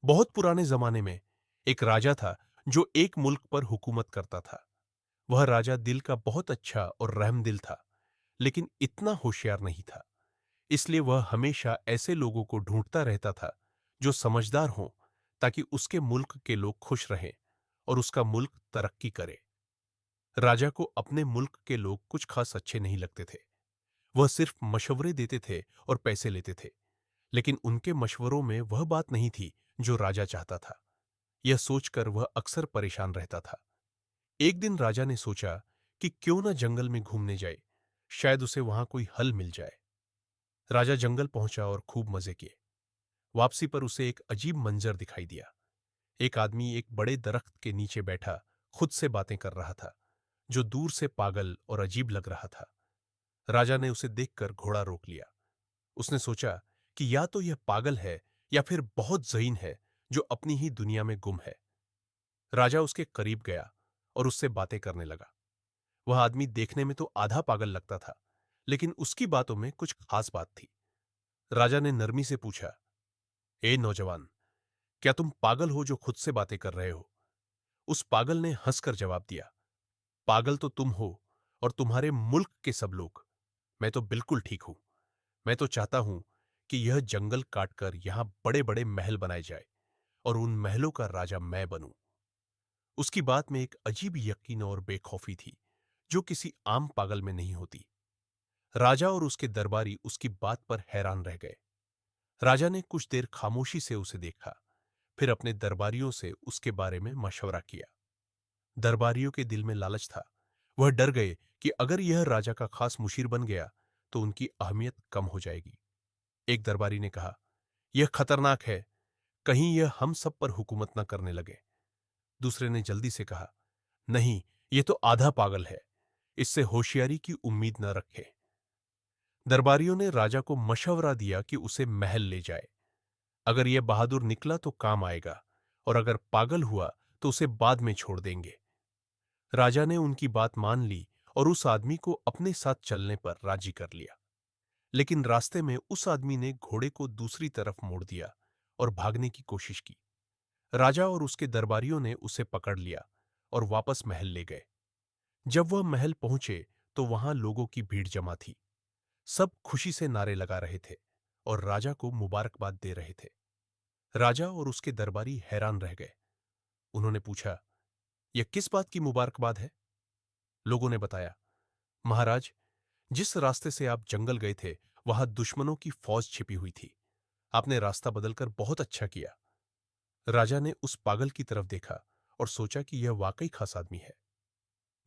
बहुत पुराने जमाने में एक राजा था जो एक मुल्क पर हुकूमत करता था। वह राजा दिल का बहुत अच्छा और रहमदिल था, लेकिन इतना होशियार नहीं था। इसलिए वह हमेशा ऐसे लोगों को ढूंढता रहता था जो समझदार हों, ताकि उसके मुल्क के लोग खुश रहें और उसका मुल्क तरक्की करे। राजा को अपने मुल्क के लोग कुछ खास अच्छे नहीं लगते थे। वह सिर्फ मशवरे देते थे और पैसे लेते थे, लेकिन उनके मशवरों में वह बात नहीं थी जो राजा चाहता था। यह सोचकर वह अक्सर परेशान रहता था। एक दिन राजा ने सोचा कि क्यों न जंगल में घूमने जाए, शायद उसे वहां कोई हल मिल जाए। राजा जंगल पहुंचा और खूब मजे किए। वापसी पर उसे एक अजीब मंजर दिखाई दिया। एक आदमी एक बड़े दरख्त के नीचे बैठा खुद से बातें कर रहा था, जो दूर से पागल और अजीब लग रहा था। राजा ने उसे देखकर घोड़ा रोक लिया। उसने सोचा कि या तो यह पागल है या फिर बहुत ज़हीन है, जो अपनी ही दुनिया में गुम है। राजा उसके करीब गया और उससे बातें करने लगा। वह आदमी देखने में तो आधा पागल लगता था, लेकिन उसकी बातों में कुछ खास बात थी। राजा ने नरमी से पूछा, ए नौजवान, क्या तुम पागल हो जो खुद से बातें कर रहे हो? उस पागल ने हंसकर जवाब दिया, पागल तो तुम हो और तुम्हारे मुल्क के सब लोग। मैं तो बिल्कुल ठीक हूं। मैं तो चाहता हूं कि यह जंगल काटकर यहां बड़े बड़े महल बनाए जाए और उन महलों का राजा मैं बनूं। उसकी बात में एक अजीब यकीन और बेखौफी थी, जो किसी आम पागल में नहीं होती। राजा और उसके दरबारी उसकी बात पर हैरान रह गए। राजा ने कुछ देर खामोशी से उसे देखा, फिर अपने दरबारियों से उसके बारे में मशवरा किया। दरबारियों के दिल में लालच था। वह डर गए कि अगर यह राजा का खास मुशीर बन गया तो उनकी अहमियत कम हो जाएगी। एक दरबारी ने कहा, यह खतरनाक है, कहीं यह हम सब पर हुकूमत न करने लगे। दूसरे ने जल्दी से कहा, नहीं, यह तो आधा पागल है, इससे होशियारी की उम्मीद न रखें। दरबारियों ने राजा को मशवरा दिया कि उसे महल ले जाए। अगर यह बहादुर निकला तो काम आएगा, और अगर पागल हुआ तो उसे बाद में छोड़ देंगे। राजा ने उनकी बात मान ली और उस आदमी को अपने साथ चलने पर राजी कर लिया। लेकिन रास्ते में उस आदमी ने घोड़े को दूसरी तरफ मोड़ दिया और भागने की कोशिश की। राजा और उसके दरबारियों ने उसे पकड़ लिया और वापस महल ले गए। जब वह महल पहुंचे तो वहां लोगों की भीड़ जमा थी। सब खुशी से नारे लगा रहे थे और राजा को मुबारकबाद दे रहे थे। राजा और उसके दरबारी हैरान रह गए। उन्होंने पूछा, यह किस बात की मुबारकबाद है? लोगों ने बताया, महाराज, जिस रास्ते से आप जंगल गए थे वहां दुश्मनों की फौज छिपी हुई थी। आपने रास्ता बदलकर बहुत अच्छा किया। राजा ने उस पागल की तरफ देखा और सोचा कि यह वाकई खास आदमी है।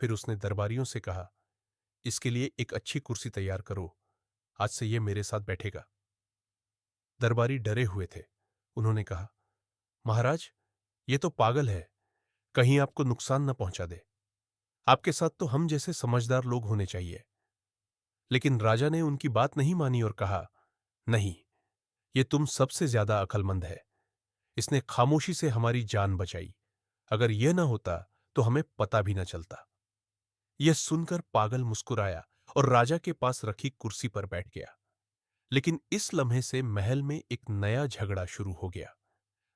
फिर उसने दरबारियों से कहा, इसके लिए एक अच्छी कुर्सी तैयार करो, आज से यह मेरे साथ बैठेगा। दरबारी डरे हुए थे। उन्होंने कहा, महाराज, यह तो पागल है, कहीं आपको नुकसान न पहुंचा दे। आपके साथ तो हम जैसे समझदार लोग होने चाहिए। लेकिन राजा ने उनकी बात नहीं मानी और कहा, नहीं, यह तुम सबसे ज्यादा अक्लमंद है। इसने खामोशी से हमारी जान बचाई। अगर यह ना होता तो हमें पता भी न चलता। यह सुनकर पागल मुस्कुराया और राजा के पास रखी कुर्सी पर बैठ गया। लेकिन इस लम्हे से महल में एक नया झगड़ा शुरू हो गया।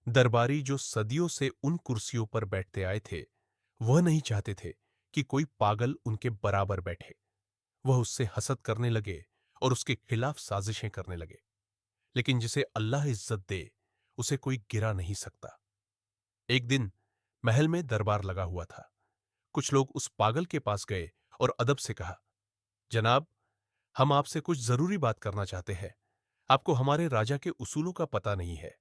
दरबारी जो सदियों से उन कुर्सियों पर बैठते आए थे, वह नहीं चाहते थे कि कोई पागल उनके बराबर बैठे। वह उससे हसद करने लगे और उसके खिलाफ साजिशें करने लगे। लेकिन जिसे अल्लाह इज्जत दे, उसे कोई गिरा नहीं सकता। एक दिन महल में दरबार लगा हुआ था। कुछ लोग उस पागल के पास गए और अदब से कहा, जनाब, हम आपसे कुछ जरूरी बात करना चाहते हैं। आपको हमारे राजा के उसूलों का पता नहीं है।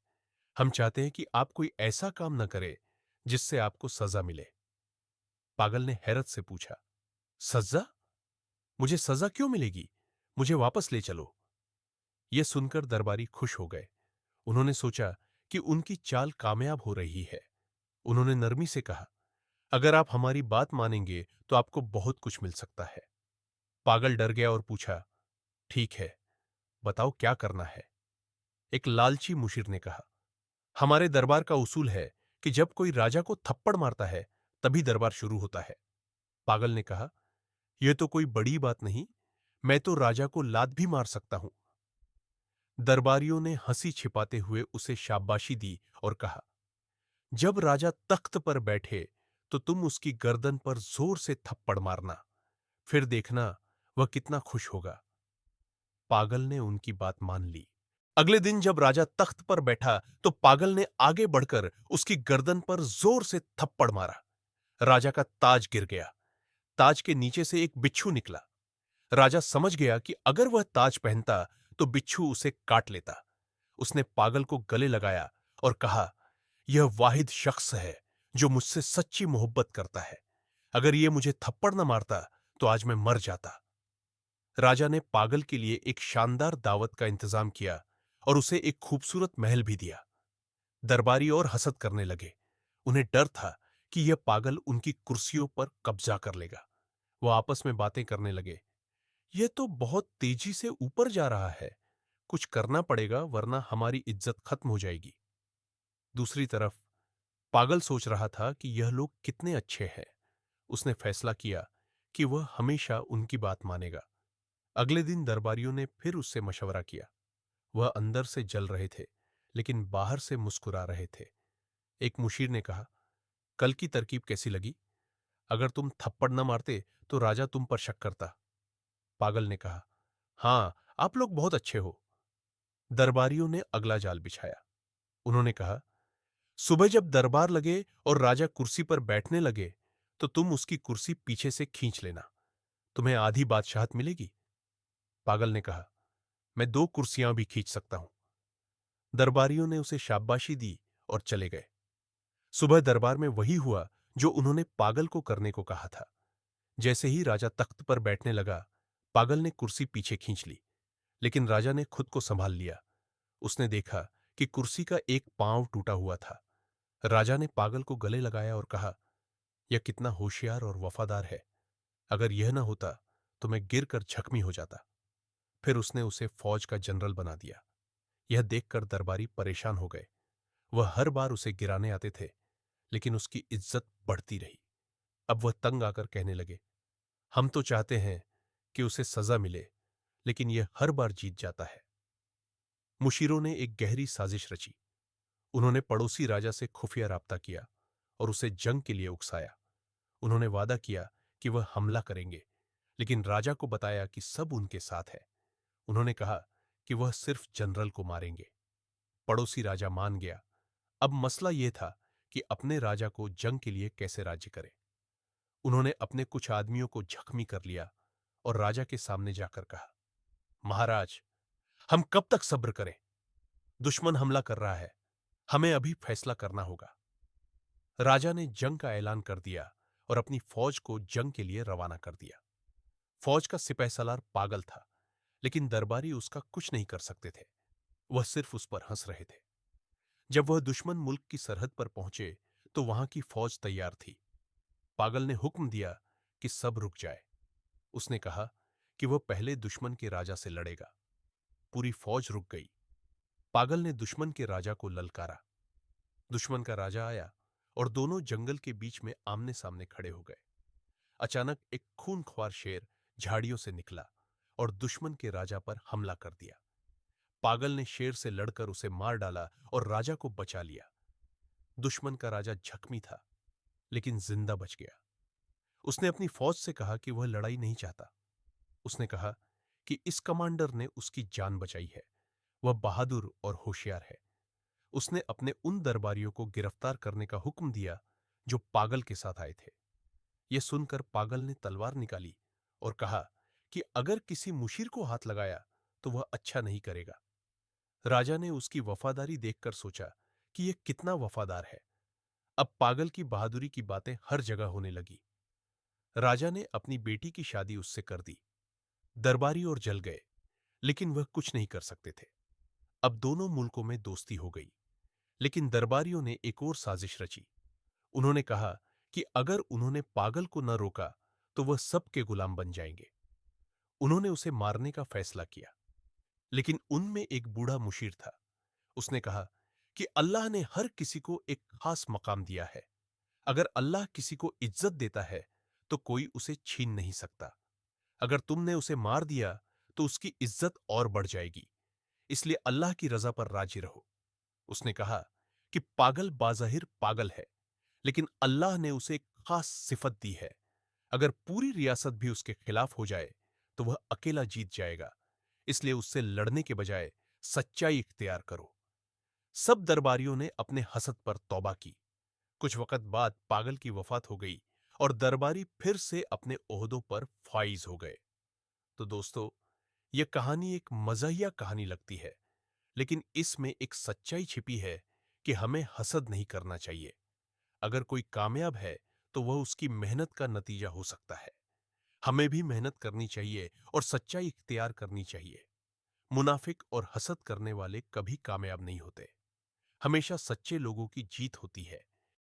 हम चाहते हैं कि आप कोई ऐसा काम न करें जिससे आपको सजा मिले। पागल ने हैरत से पूछा, सजा? मुझे सजा क्यों मिलेगी? मुझे वापस ले चलो। यह सुनकर दरबारी खुश हो गए। उन्होंने सोचा कि उनकी चाल कामयाब हो रही है। उन्होंने नरमी से कहा, अगर आप हमारी बात मानेंगे तो आपको बहुत कुछ मिल सकता है। पागल डर गया और पूछा, ठीक है, बताओ क्या करना है। एक लालची मुशीर ने कहा, हमारे दरबार का उसूल है कि जब कोई राजा को थप्पड़ मारता है तभी दरबार शुरू होता है। पागल ने कहा, यह तो कोई बड़ी बात नहीं, मैं तो राजा को लात भी मार सकता हूं। दरबारियों ने हंसी छिपाते हुए उसे शाबाशी दी और कहा, जब राजा तख्त पर बैठे तो तुम उसकी गर्दन पर जोर से थप्पड़ मारना, फिर देखना वह कितना खुश होगा। पागल ने उनकी बात मान ली। अगले दिन जब राजा तख्त पर बैठा तो पागल ने आगे बढ़कर उसकी गर्दन पर जोर से थप्पड़ मारा। राजा का ताज गिर गया। ताज के नीचे से एक बिच्छू निकला। राजा समझ गया कि अगर वह ताज पहनता तो बिच्छू उसे काट लेता। उसने पागल को गले लगाया और कहा, यह वाहिद शख्स है जो मुझसे सच्ची मोहब्बत करता है। अगर यह मुझे थप्पड़ न मारता तो आज मैं मर जाता। राजा ने पागल के लिए एक शानदार दावत का इंतजाम किया और उसे एक खूबसूरत महल भी दिया। दरबारी और हसद करने लगे। उन्हें डर था कि यह पागल उनकी कुर्सियों पर कब्जा कर लेगा। वो आपस में बातें करने लगे। यह तो बहुत तेजी से ऊपर जा रहा है। कुछ करना पड़ेगा वरना हमारी इज्जत खत्म हो जाएगी। दूसरी तरफ पागल सोच रहा था कि यह लोग कितने अच्छे हैं। उसने फैसला किया कि वह हमेशा उनकी बात मानेगा। अगले दिन दरबारियों ने फिर उससे मशवरा किया। वह अंदर से जल रहे थे, लेकिन बाहर से मुस्कुरा रहे थे। एक मुशीर ने कहा, कल की तरकीब कैसी लगी? अगर तुम थप्पड़ न मारते तो राजा तुम पर शक करता। पागल ने कहा, हाँ, आप लोग बहुत अच्छे हो। दरबारियों ने अगला जाल बिछाया। उन्होंने कहा, सुबह जब दरबार लगे और राजा कुर्सी पर बैठने लगे तो तुम उसकी कुर्सी पीछे से खींच लेना। तुम्हें आधी बादशाहत मिलेगी। पागल ने कहा, मैं 2 कुर्सियां भी खींच सकता हूं। दरबारियों ने उसे शाबाशी दी और चले गए। सुबह दरबार में वही हुआ जो उन्होंने पागल को करने को कहा था। जैसे ही राजा तख्त पर बैठने लगा, पागल ने कुर्सी पीछे खींच ली, लेकिन राजा ने खुद को संभाल लिया। उसने देखा कि कुर्सी का एक पांव टूटा हुआ था। राजा ने पागल को गले लगाया और कहा, यह कितना होशियार और वफादार है। अगर यह न होता तो मैं गिर कर जख्मी हो जाता। फिर उसने उसे फौज का जनरल बना दिया। यह देखकर दरबारी परेशान हो गए। वह हर बार उसे गिराने आते थे, लेकिन उसकी इज्जत बढ़ती रही। अब वह तंग आकर कहने लगे, हम तो चाहते हैं कि उसे सजा मिले, लेकिन यह हर बार जीत जाता है। मुशीरों ने एक गहरी साजिश रची। उन्होंने पड़ोसी राजा से खुफिया राब्ता किया और उसे जंग के लिए उकसाया। उन्होंने वादा किया कि वह हमला करेंगे, लेकिन राजा को बताया कि सब उनके साथ है। उन्होंने कहा कि वह सिर्फ जनरल को मारेंगे। पड़ोसी राजा मान गया। अब मसला यह था कि अपने राजा को जंग के लिए कैसे राज्य करे। उन्होंने अपने कुछ आदमियों को जख्मी कर लिया और राजा के सामने जाकर कहा, महाराज, हम कब तक सब्र करें? दुश्मन हमला कर रहा है। हमें अभी फैसला करना होगा। राजा ने जंग का ऐलान कर दिया और अपनी फौज को जंग के लिए रवाना कर दिया। फौज का सिपहसालार पागल था, लेकिन दरबारी उसका कुछ नहीं कर सकते थे। वह सिर्फ उस पर हंस रहे थे। जब वह दुश्मन मुल्क की सरहद पर पहुंचे तो वहां की फौज तैयार थी। पागल ने हुक्म दिया कि सब रुक जाए। उसने कहा कि वह पहले दुश्मन के राजा से लड़ेगा। पूरी फौज रुक गई। पागल ने दुश्मन के राजा को ललकारा। दुश्मन का राजा आया और दोनों जंगल के बीच में आमने सामने खड़े हो गए। अचानक एक खूनख्वार शेर झाड़ियों से निकला और दुश्मन के राजा पर हमला कर दिया। पागल ने शेर से लड़कर उसे मार डाला और राजा को बचा लिया। दुश्मन का राजा जख्मी था, लेकिन जिंदा बच गया। उसने अपनी फौज से कहा कि वह लड़ाई नहीं चाहता। उसने कहा कि इस कमांडर ने उसकी जान बचाई है। वह बहादुर और होशियार है। उसने अपने उन दरबारियों को गिरफ्तार करने का हुक्म दिया जो पागल के साथ आए थे। यह सुनकर पागल ने तलवार निकाली और कहा कि अगर किसी मुशीर को हाथ लगाया तो वह अच्छा नहीं करेगा। राजा ने उसकी वफादारी देखकर सोचा कि यह कितना वफादार है। अब पागल की बहादुरी की बातें हर जगह होने लगी। राजा ने अपनी बेटी की शादी उससे कर दी। दरबारी और जल गए, लेकिन वह कुछ नहीं कर सकते थे। अब दोनों मुल्कों में दोस्ती हो गई। लेकिन दरबारियों ने एक और साजिश रची। उन्होंने कहा कि अगर उन्होंने पागल को न रोका तो वह सबके गुलाम बन जाएंगे। उन्होंने उसे मारने का फैसला किया। लेकिन उनमें एक बूढ़ा मुशीर था। उसने कहा कि अल्लाह ने हर किसी को एक खास मकाम दिया है। अगर अल्लाह किसी को इज्जत देता है तो कोई उसे छीन नहीं सकता। अगर तुमने उसे मार दिया तो उसकी इज्जत और बढ़ जाएगी। इसलिए अल्लाह की रजा पर राजी रहो। उसने कहा कि पागल बाज़ाहिर पागल है, लेकिन अल्लाह ने उसे एक खास सिफत दी है। अगर पूरी रियासत भी उसके खिलाफ हो जाए, तो वह अकेला जीत जाएगा। इसलिए उससे लड़ने के बजाय सच्चाई इख्तियार करो। सब दरबारियों ने अपने हसद पर तौबा की। कुछ वक़्त बाद पागल की वफ़ात हो गई और दरबारी फिर से अपने ओहदों पर फ़ाइज़ हो गए। तो दोस्तों, यह कहानी एक मज़ाहिया कहानी लगती है, लेकिन इसमें एक सच्चाई छिपी है कि हमें हसद नहीं करना चाहिए। अगर कोई कामयाब है, तो वह उसकी मेहनत का नतीजा हो सकता है। हमें भी मेहनत करनी चाहिए और सच्चाई इख्तियार करनी चाहिए। मुनाफिक और हसद करने वाले कभी कामयाब नहीं होते। हमेशा सच्चे लोगों की जीत होती है।